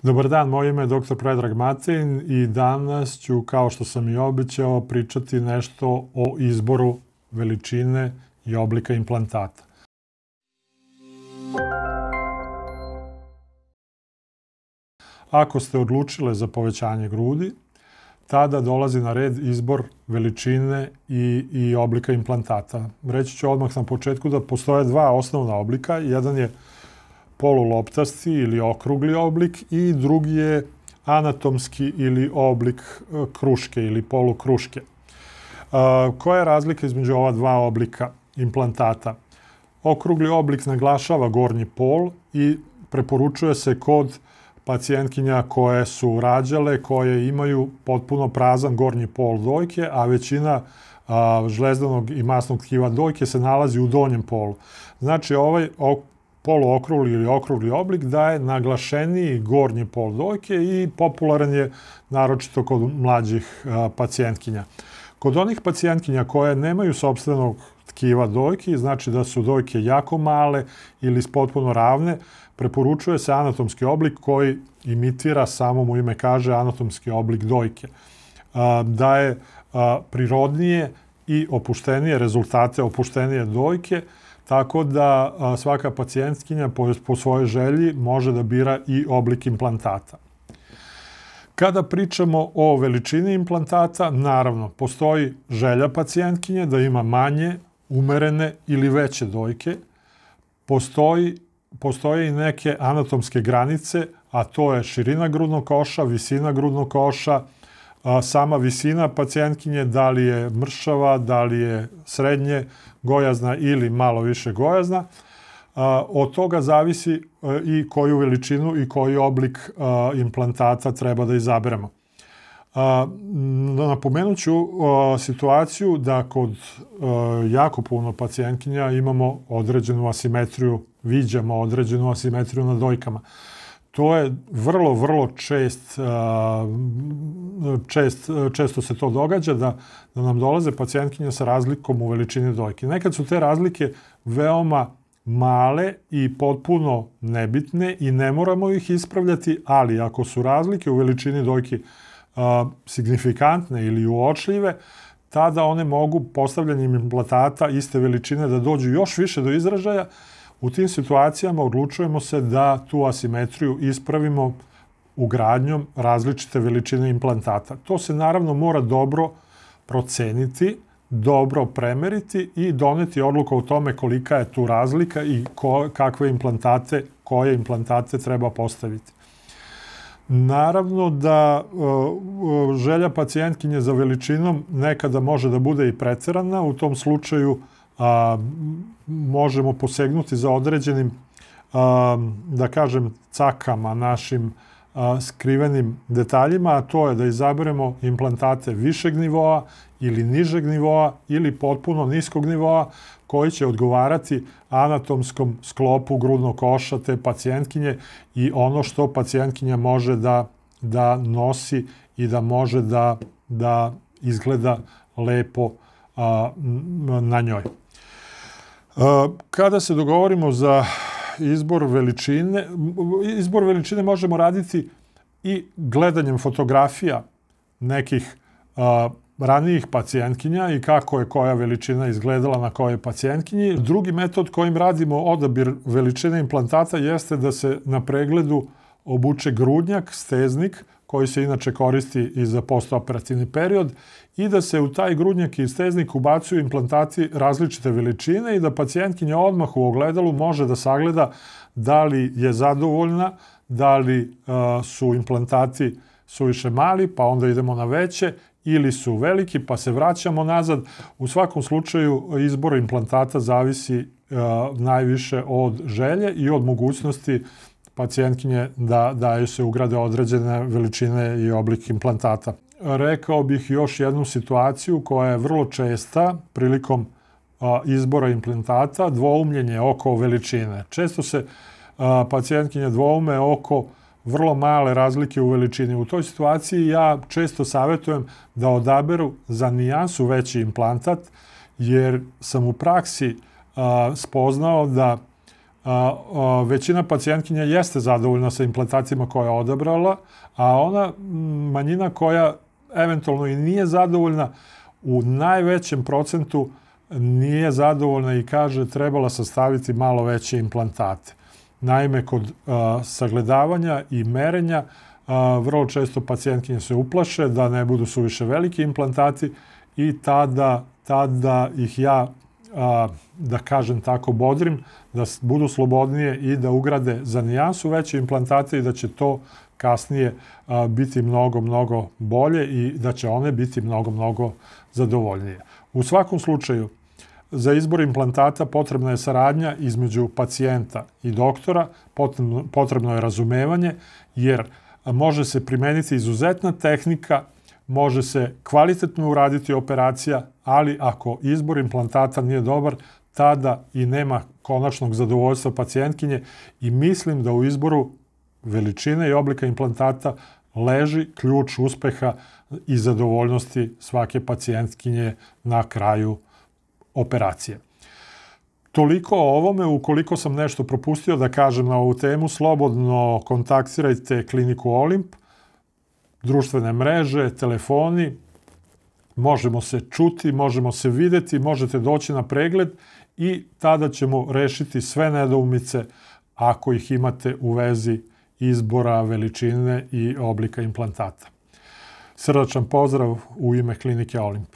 Dobar dan, moje ime je dr. Predrag Matein i danas ću, kao što sam i obećao, pričati nešto o izboru veličine i oblika implantata. Ako ste odlučile za povećanje grudi, tada dolazi na red izbor veličine i oblika implantata. Reći ću odmah na početku da postoje dva osnovna oblika. Jedan je poluloptasti ili okrugli oblik i drugi je anatomski ili oblik kruške ili polukruške. Koja je razlika između ova dva oblika implantata? Okrugli oblik naglašava gornji pol i preporučuje se kod pacijentkinja koje su rađale, koje imaju potpuno prazan gornji pol dojke, a većina žlezdanog i masnog tkiva dojke se nalazi u donjem polu. Znači, ovaj poluokrugli ili okrugli oblik daje naglašeniji gornji pol dojke i popularan je naročito kod mlađih pacijentkinja. Kod onih pacijentkinja koje nemaju sopstvenog tkiva dojki, znači da su dojke jako male ili potpuno ravne, preporučuje se anatomski oblik koji imitira, samo mu ime kaže, anatomski oblik dojke. Daje prirodnije i opuštenije rezultate, opuštenije dojke, tako da svaka pacijentkinja po svojoj želji može da bira i oblik implantata. Kada pričamo o veličini implantata, naravno, postoji želja pacijentkinje da ima manje, umerene ili veće dojke. Postoje i neke anatomske granice, a to je širina grudnog koša, visina grudnog koša, sama visina pacijentkinje, da li je mršava, da li je srednje gojazna ili malo više gojazna. Od toga zavisi i koju veličinu i koji oblik implantata treba da izaberemo. Napomenut ću situaciju da kod jako puno pacijentkinja imamo određenu asimetriju, viđamo određenu asimetriju na dojkama. To je vrlo često se to događa da nam dolaze pacijentkinje sa razlikom u veličini dojke. Nekad su te razlike veoma male i potpuno nebitne i ne moramo ih ispravljati, ali ako su razlike u veličini dojki signifikantne ili uočljive, tada one mogu postavljanjem implantata iste veličine da dođu još više do izražaja. U tim situacijama odlučujemo se da tu asimetriju ispravimo ugradnjom različite veličine implantata. To se naravno mora dobro proceniti, dobro premeriti i doneti odluku o tome kolika je tu razlika i koje implantate treba postaviti. Naravno da želja pacijentkinje za veličinom nekada može da bude i preterana. U tom slučaju možemo posegnuti za određenim, da kažem, cakama, našim skrivenim detaljima, a to je da izaberemo implantate višeg nivoa ili nižeg nivoa ili potpuno niskog nivoa koji će odgovarati anatomskom sklopu grudnog koša te pacijentkinje i ono što pacijentkinja može da nosi i da može da izgleda lepo na njoj. Kada se dogovorimo za izbor veličine možemo raditi i gledanjem fotografija nekih ranijih pacijentkinja i kako je koja veličina izgledala na kojoj pacijentkinji. Drugi metod kojim radimo odabir veličine implantata jeste da se na pregledu obuče grudnjak, steznik, koji se inače koristi i za postoperativni period, i da se u taj grudnjak i steznik ubacuju implantati različite veličine i da pacijentkinja odmah u ogledalu može da sagleda da li je zadovoljna, da li su implantati suviše mali, pa onda idemo na veće, ili su veliki, pa se vraćamo nazad. U svakom slučaju, izbor implantata zavisi najviše od želje i od mogućnosti pacijentkinje da joj se ugrade određene veličine i oblik implantata. Rekao bih još jednu situaciju koja je vrlo česta prilikom izbora implantata, dvoumljenje oko veličine. Često se pacijentkinje dvoume oko vrlo male razlike u veličini. U toj situaciji ja često savjetujem da odaberu za nijansu veći implantat, jer sam u praksi spoznao da većina pacijentkinja jeste zadovoljna sa implantacijama koje je odabrala, a ona manjina koja eventualno i nije zadovoljna, u najvećem procentu nije zadovoljna i kaže trebala sastaviti malo veće implantate. Naime, kod sagledavanja i merenja vrlo često pacijentkinje se uplaše da ne budu suviše veliki implantati i tada ih ja, da kažem tako, bodrim da budu slobodnije i da ugrade za nijansu veće implantate i da će to kasnije biti mnogo, mnogo bolje i da će one biti mnogo, mnogo zadovoljnije. U svakom slučaju, za izbor implantata potrebna je saradnja između pacijenta i doktora, potrebno je razumevanje, jer može se primeniti izuzetna tehnika, može se kvalitetno uraditi operacija, ali ako izbor implantata nije dobar, tada i nema konačnog zadovoljstva pacijentkinje i mislim da u izboru veličine i oblika implantata leži ključ uspeha i zadovoljnosti svake pacijentkinje na kraju operacije. Toliko o ovome. Ukoliko sam nešto propustio da kažem na ovu temu, slobodno kontaktirajte kliniku Olimp, društvene mreže, telefoni, možemo se čuti, možemo se videti, možete doći na pregled i tada ćemo rešiti sve nedoumice ako ih imate u vezi izbora veličine i oblika implantata. Srdačan pozdrav u ime klinike Olimp.